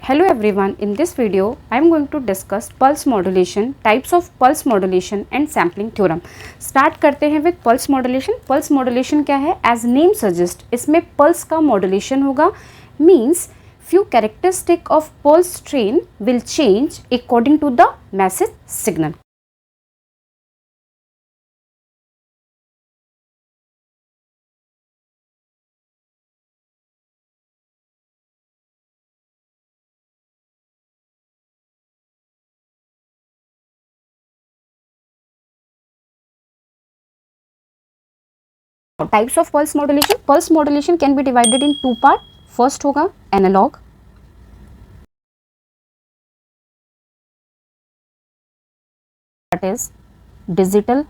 Hello everyone, in this video I am going to discuss pulse modulation, types of pulse modulation and sampling theorem. Start करते हैं with pulse modulation. Pulse modulation क्या है? As name suggests, इसमें pulse का modulation होगा, means few characteristic of pulse train will change according to the message signal. Types of pulse modulation. Pulse modulation can be divided in two parts. First होगा analog. That is digital.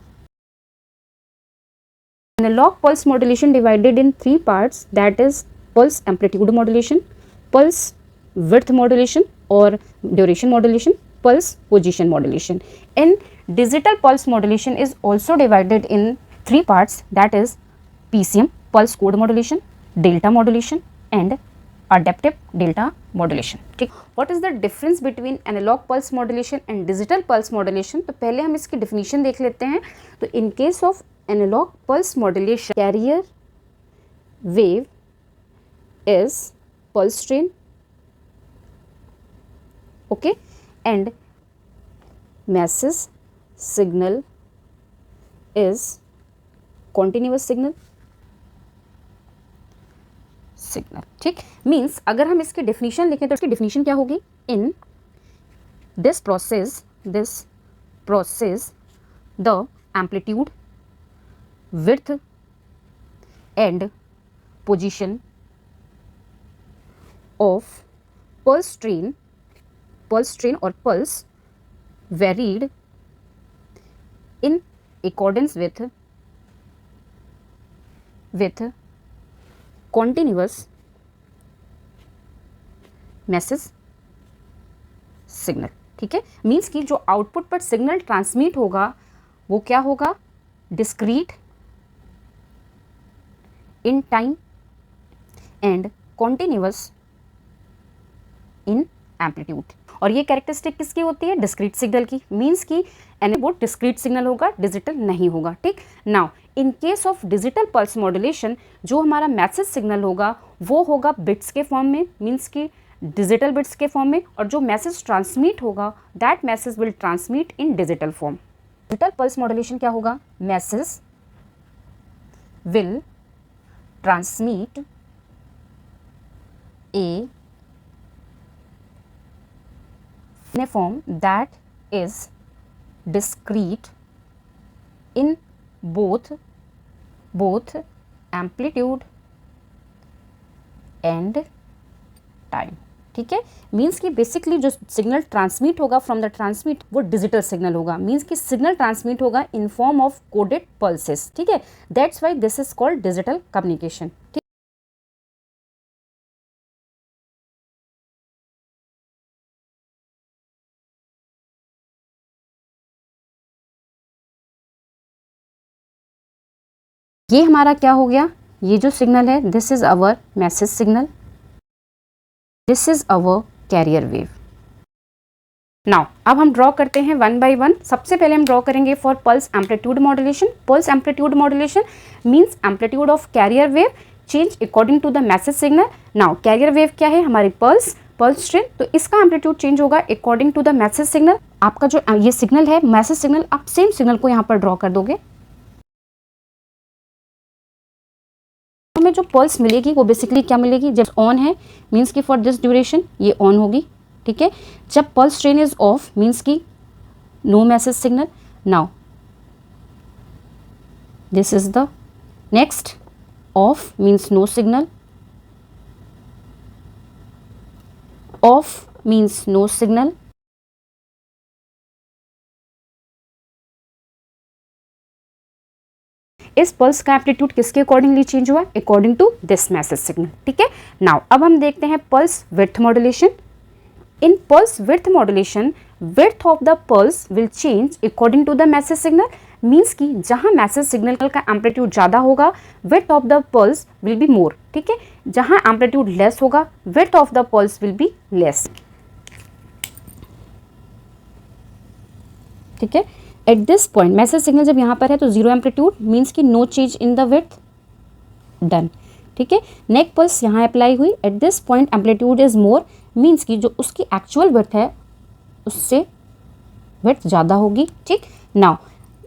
Analog pulse modulation divided in three parts. That is pulse amplitude modulation, pulse width modulation or duration modulation, pulse position modulation. And digital pulse modulation is also divided in three parts. That is PCM, pulse code modulation, delta modulation and adaptive delta modulation. ठीक, what is the difference between analog pulse modulation and digital pulse modulation? तो पहले हम इसकी definition देख लेते हैं. तो in case of analog pulse modulation, carrier wave is pulse train, okay, and message signal is continuous signal. ठीक, means अगर हम इसकी डेफिनेशन लिखें तो इसकी डेफिनेशन क्या होगी? In this process the amplitude width and position of pulse train और pulse varied in accordance with continuous message signal. ठीक है, मीन्स कि जो आउटपुट पर सिग्नल ट्रांसमिट होगा वो क्या होगा? Discrete in time and continuous in amplitude. और ये कैरेक्टरिस्टिक किसकी होती है? डिस्क्रीट सिग्नल की. मीन्स कि वो डिस्क्रीट सिग्नल होगा, डिजिटल नहीं होगा. ठीक, now in case of digital pulse modulation जो हमारा मैसेज सिग्नल होगा वो होगा बिट्स के फॉर्म में, मीन्स कि डिजिटल बिट्स के फॉर्म में, और जो मैसेज ट्रांसमिट होगा that message will transmit in digital form. Digital pulse modulation क्या होगा? Message will transmit in a form that is discrete in both amplitude and time. ठीक है, मीन्स कि बेसिकली जो सिग्नल ट्रांसमिट होगा फ्रॉम द ट्रांसमिट वो digital signal होगा. Means कि सिग्नल ट्रांसमिट होगा in form of coded pulses. ठीक है, that's why this is called digital communication. ठीक, ये हमारा क्या हो गया? ये जो सिग्नल है this is our message signal, this is our carrier wave. Now अब हम ड्रॉ करते हैं वन बाय वन. सबसे पहले हम ड्रॉ करेंगे for pulse amplitude modulation. Pulse amplitude modulation means amplitude of carrier wave change according to the message signal. Now carrier wave क्या है? हमारी पल्स ट्रेन. तो इसका एम्पलीट्यूड चेंज होगा according to the message signal. आपका जो ये सिग्नल है मैसेज सिग्नल, आप सेम सिग्नल को यहाँ पर ड्रॉ कर दोगे. हमें जो पल्स मिलेगी वो बेसिकली क्या मिलेगी? जब ऑन है मीन्स कि फॉर दिस ड्यूरेशन ये ऑन होगी. ठीक है, जब pulse train is off means कि no message signal. Now this is the next. Off means no signal, off means no signal. इस पल्स का एम्पलीट्यूड किसके अकॉर्डिंगली चेंज हुआ? According to this message signal. ठीक है, नाउ अब हम देखते हैं pulse width modulation. In pulse width modulation width of the pulse will change according to the message signal. Means कि जहां मैसेज सिग्नल का एम्पलीट्यूड ज़्यादा होगा width of the pulse will be more. ठीक है, जहां एम्पलीट्यूड लेस होगा width of the pulse will be less. ठीक है। At this point message signal जब यहाँ पर है तो 0 एम्पलीट्यूड मीन्स कि no change in the width, done. ठीक है, नेक पल्स यहाँ अप्लाई हुई, at this point amplitude is more means कि जो उसकी एक्चुअल विड्थ है उससे विड्थ ज़्यादा होगी। ठीक, now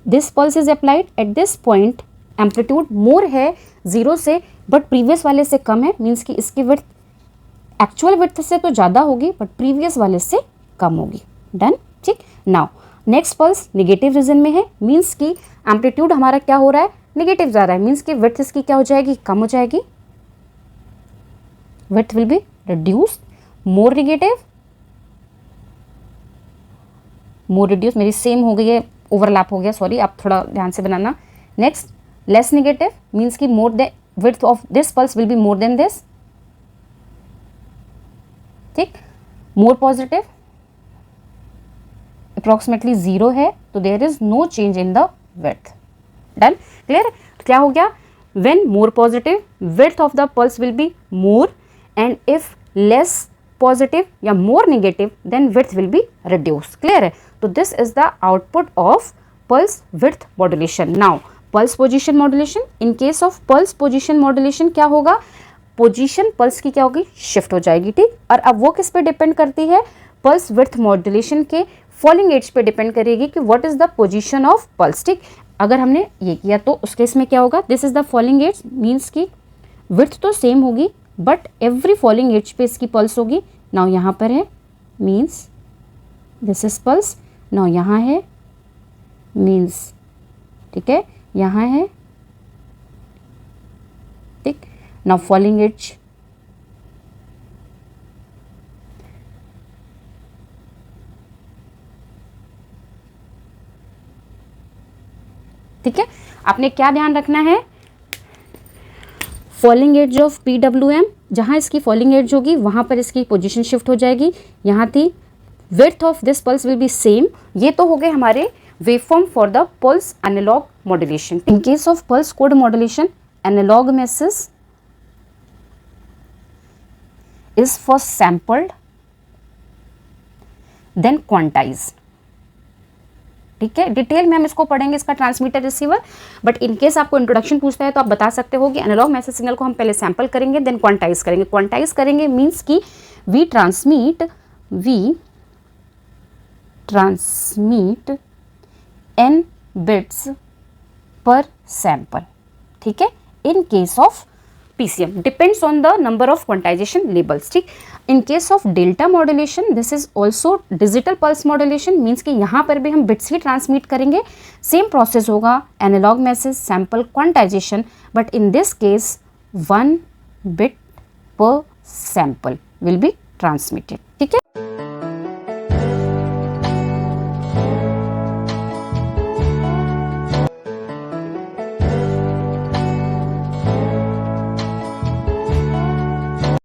this pulse is applied, at this point amplitude more है 0 से बट प्रीवियस वाले से कम है, मीन्स कि इसकी विड्थ एक्चुअल विड्थ से तो ज़्यादा होगी बट प्रीवियस वाले से कम होगी, डन। ठीक, now next pulse negative region में है, मीन्स कि एम्पलीट्यूड हमारा क्या हो रहा है, निगेटिव जा रहा है, मीन्स कि विड्थ इसकी क्या हो जाएगी, कम हो जाएगी, width will be reduced, more negative, more reduce, मेरी सेम हो गई है, ओवरलैप हो गया, सॉरी, आप थोड़ा ध्यान से बनाना। नेक्स्ट लेस निगेटिव मीन्स कि more the width of this pulse will be more than this. ठीक, मोर पॉजिटिव अप्रोक्सीमेटली 0 है तो there is no change in the width, done, clear. क्या हो गया, when more positive width of the pulse will be more and if less positive या more negative then width will be reduce, clear है। तो this is the output of pulse width modulation. Now pulse position modulation, in case of pulse position modulation क्या होगा, position pulse की क्या होगी, shift हो जाएगी। ठीक, और अब वो किस पे डिपेंड करती है, पल्स विड्थ मॉड्यूलेशन के फॉलिंग एज पे डिपेंड करेगी कि what is the position of pulse. ठीक, अगर हमने ये किया तो उस केस में क्या होगा, this is the falling edge means की विड्थ तो सेम होगी बट एवरी फॉलिंग एज पे इसकी पल्स होगी। नाउ यहाँ पर है means this is pulse, now यहाँ है मीन्स, ठीक है, यहाँ है, ठीक, नाउ फॉलिंग एज, ठीक है। आपने क्या ध्यान रखना है, फॉलिंग एज ऑफ PWM, जहाँ इसकी फॉलिंग एज होगी वहाँ पर इसकी पोजीशन शिफ्ट हो जाएगी, यहाँ थी width of this pulse will be same. ये तो हो गए हमारे waveform for the pulse analogue modulation. In case of pulse code modulation analogue message is for sampled then quantised. ठीक है, डिटेल में हम इसको पढ़ेंगे, इसका transmitter receiver, but in case आपको इंट्रोडक्शन पूछता है तो आप बता सकते हो कि एनालॉग मैसेज सिग्नल को हम पहले सैंपल करेंगे देन क्वांटाइज करेंगे। क्वांटाइज करेंगे मीन्स कि we transmit n bits per sample. ठीक है, in case of PCM depends on the number of quantization levels. ठीक, in case of delta modulation this is also digital pulse modulation, means कि यहाँ पर भी हम बिट्स ही ट्रांसमिट करेंगे, सेम प्रोसेस होगा, analog message sample quantization, but in this case 1 bit per sample will be transmitted. ठीक है,